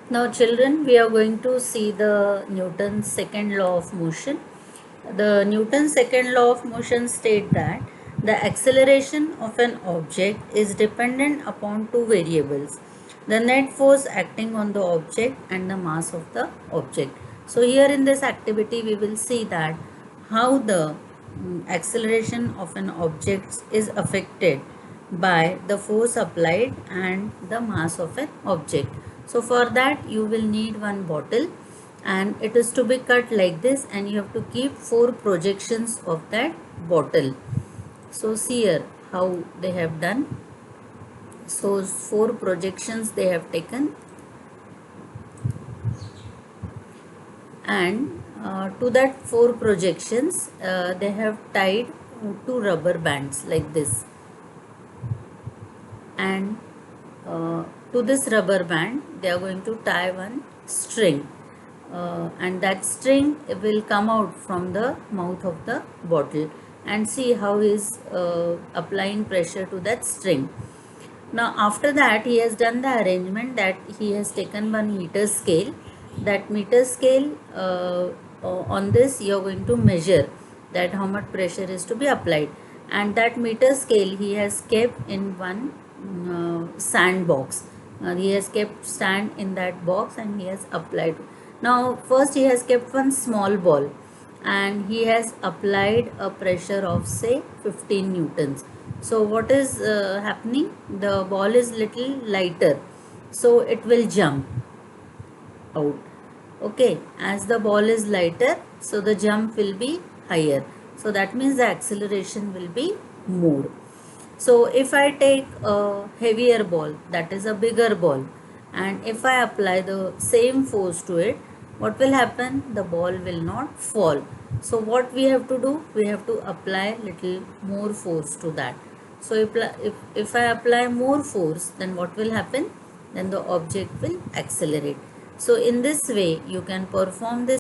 Now, children, we are going to see the Newton's second law of motion. The Newton's second law of motion states that the acceleration of an object is dependent upon two variables, the net force acting on the object and the mass of the object. So here in this activity we will see that how the acceleration of an object is affected by the force applied and the mass of an object. So for that you will need one bottle, and it is to be cut like this, and you have to keep 4 projections of that bottle. So see here how they have done. So 4 projections they have taken, and to that 4 projections they have tied 2 rubber bands like this, and to this rubber band they are going to tie one string, and that string will come out from the mouth of the bottle, and see how he is applying pressure to that string. Now after that he has done the arrangement that he has taken one meter scale. That meter scale, on this you are going to measure that how much pressure is to be applied, and that meter scale he has kept in one sand box. He has kept sand in that box and he has applied. Now first he has kept one small ball, and he has applied a pressure of say 15 newtons. So what is happening? The ball is little lighter, so it will jump out. Okay, as the ball is lighter, so the jump will be higher. So that means the acceleration will be more. So if I take a heavier ball, that is a bigger ball, and if I apply the same force to it, what will happen? The ball will not fall. So what we have to do? We have to apply little more force to that. So if I apply more force, then what will happen? Then the object will accelerate. So in this way, you can perform this